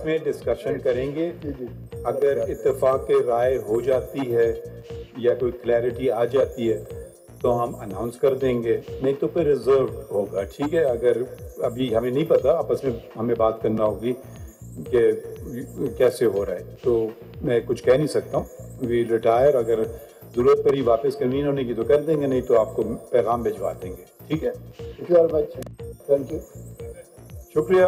آپس میں ڈسکشن کریں گے. اگر اتفاق رائے ہو جاتی ہے یا کوئی کلیئرٹی آ جاتی ہے تو ہم اناؤنس کر دیں گے, نہیں تو پھر ریزرو ہوگا. ٹھیک ہے, اگر ابھی ہمیں نہیں پتا, آپس میں ہمیں بات کرنا ہوگی کہ کیسے ہو رہا ہے, تو میں کچھ کہہ نہیں سکتا ہوں. وی ریٹائر, اگر ضرورت پڑی واپس کنوین ہونے کی تو کر دیں گے, نہیں تو آپ کو پیغام بھجوا دیں گے. ٹھیک ہے, تھینک یو. شکریہ.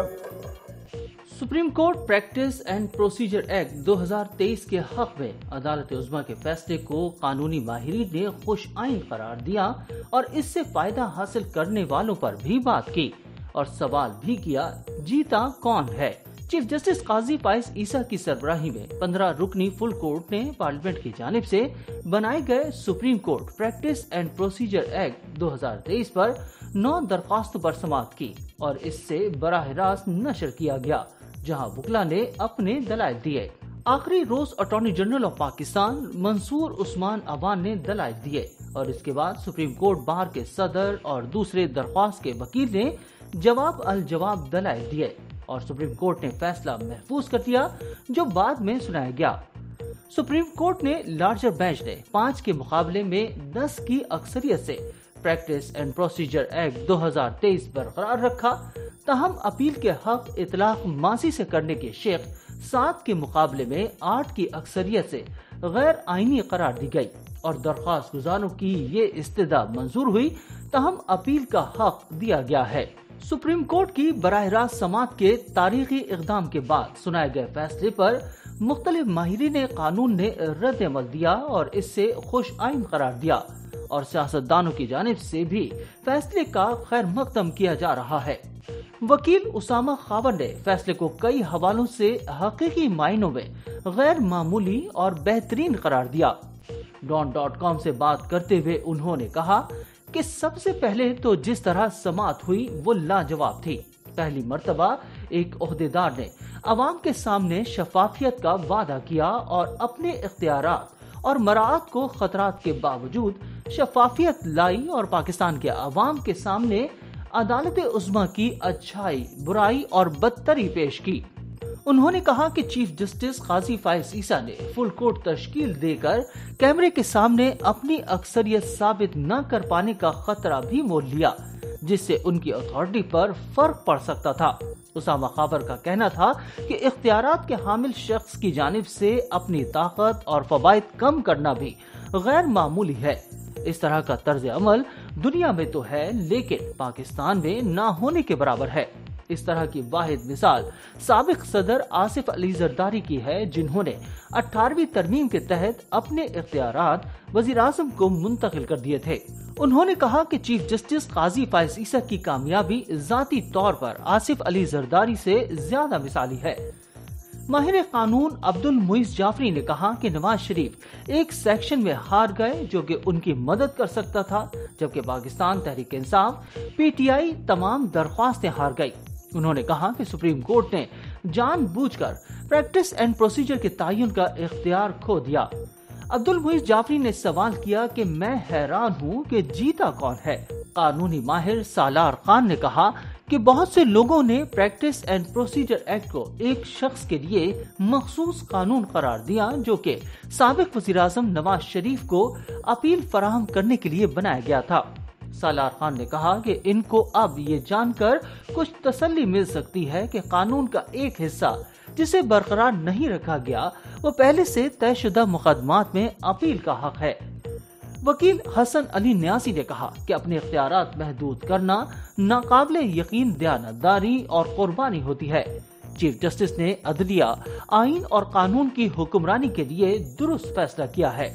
Supreme court practice and procedure act 2023 کے حق میں عدالت عظمیٰ کے فیصلے کو قانونی ماہرین نے خوش آئند قرار دیا اور اس سے فائدہ حاصل کرنے والوں پر بھی بات کی اور سوال بھی کیا, جیتا کون ہے. چیف جسٹس قاضی فائز عیسیٰ کی سربراہی میں 15 رکنی فل کورٹ نے پارلیمنٹ کی جانب سے بنائے گئے supreme court practice and procedure act 2023 پر 9 درخواستوں پر سماعت کی اور اس سے براہ راست نشر کیا گیا, جہاں وکلا نے اپنے دلائل دیے. آخری روز اٹارنی جنرل آف پاکستان منصور عثمان عوان نے دلائل دیے اور اس کے بعد سپریم کورٹ بار کے صدر اور دوسرے درخواست کے وکیل نے جواب الجواب دلائل دیے اور سپریم کورٹ نے فیصلہ محفوظ کر دیا, جو بعد میں سنایا گیا. سپریم کورٹ نے لارجر بینچ نے 5 کے مقابلے میں 10 کی اکثریت سے پریکٹس اینڈ پروسیجر ایکٹ 2023 برقرار رکھا. تاہم اپیل کے حق اطلاق ماضی سے کرنے کی شق 7 کے مقابلے میں 8 کی اکثریت سے غیر آئینی قرار دی گئی اور درخواست گزاروں کی یہ استدعا منظور ہوئی, تاہم اپیل کا حق دیا گیا ہے. سپریم کورٹ کی براہ راست سماعت کے تاریخی اقدام کے بعد سنائے گئے فیصلے پر مختلف ماہرین قانون نے رد عمل دیا اور اس سے خوش آئند قرار دیا اور سیاستدانوں کی جانب سے بھی فیصلے کا خیر مقدم کیا جا رہا ہے. وکیل اسامہ خاور نے فیصلے کو کئی حوالوں سے حقیقی معنوں میں غیر معمولی اور بہترین قرار دیا. ڈان.com سے بات کرتے ہوئے انہوں نے کہا کہ سب سے پہلے تو جس طرح سماعت ہوئی وہ لاجواب تھی. پہلی مرتبہ ایک عہدیدار نے عوام کے سامنے شفافیت کا وعدہ کیا اور اپنے اختیارات اور مراعات کو خطرات کے باوجود شفافیت لائی اور پاکستان کے عوام کے سامنے عدالت عظمیٰ کی اچھائی, برائی اور بدتری پیش کی. انہوں نے کہا کہ چیف جسٹس قاضی فائز عیسیٰ نے فل کورٹ تشکیل دے کر کیمرے کے سامنے اپنی اکثریت ثابت نہ کر پانے کا خطرہ بھی مول لیا, جس سے ان کی اتھارٹی پر فرق پڑ سکتا تھا. اسامہ خاور کا کہنا تھا کہ اختیارات کے حامل شخص کی جانب سے اپنی طاقت اور فوائد کم کرنا بھی غیر معمولی ہے. اس طرح کا طرز عمل دنیا میں تو ہے لیکن پاکستان میں نہ ہونے کے برابر ہے. اس طرح کی واحد مثال سابق صدر آصف علی زرداری کی ہے, جنہوں نے 18ویں ترمیم کے تحت اپنے اختیارات وزیر اعظم کو منتقل کر دیے تھے. انہوں نے کہا کہ چیف جسٹس قاضی فائز عیسیٰ کی کامیابی ذاتی طور پر آصف علی زرداری سے زیادہ مثالی ہے. ماہر قانون عبد المعیز جعفری نے کہا کہ نواز شریف ایک سیکشن میں ہار گئے جو کہ ان کی مدد کر سکتا تھا, جبکہ Pakistan Tehreek Insaf P T I تمام درخواستیں ہار گئی. انہوں نے کہا کہ سپریم کورٹ نے جان بوجھ کر پریکٹس اینڈ پروسیجر کے تعین کا اختیار کھو دیا. عبد المعیز جعفری نے سوال کیا کہ میں حیران ہوں کہ جیتا کون ہے. قانونی ماہر سالار خان نے کہا کہ بہت سے لوگوں نے پریکٹس اینڈ پروسیجر ایکٹ کو ایک شخص کے لیے مخصوص قانون قرار دیا جو کہ سابق وزیر اعظم نواز شریف کو اپیل فراہم کرنے کے لیے بنایا گیا تھا. سالار خان نے کہا کہ ان کو اب یہ جان کر کچھ تسلی مل سکتی ہے کہ قانون کا ایک حصہ جسے برقرار نہیں رکھا گیا وہ پہلے سے طے شدہ مقدمات میں اپیل کا حق ہے. وکیل حسن علی نیازی نے کہا کہ اپنے اختیارات محدود کرنا ناقابل یقین دیانتداری اور قربانی ہوتی ہے. چیف جسٹس نے عدلیہ, آئین اور قانون کی حکمرانی کے لیے درست فیصلہ کیا ہے.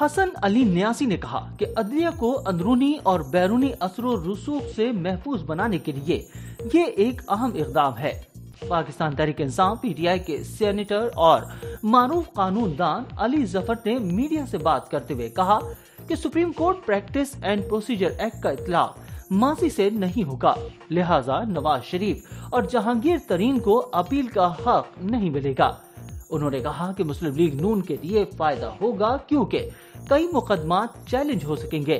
حسن علی نیازی نے کہا کہ عدلیہ کو اندرونی اور بیرونی اثر و رسوخ سے محفوظ بنانے کے لیے یہ ایک اہم اقدام ہے. Pakistan Tehreek Insaf P T I کے سینیٹر اور معروف قانون دان علی ظفر نے میڈیا سے بات کرتے ہوئے کہا کہ supreme court practice and procedure act کا اطلاق ماضی سے نہیں ہوگا, لہٰذا نواز شریف اور جہانگیر ترین کو اپیل کا حق نہیں ملے گا. انہوں نے کہا کہ مسلم لیگ نون کے لیے فائدہ ہوگا کیونکہ کئی مقدمات چیلنج ہو سکیں گے.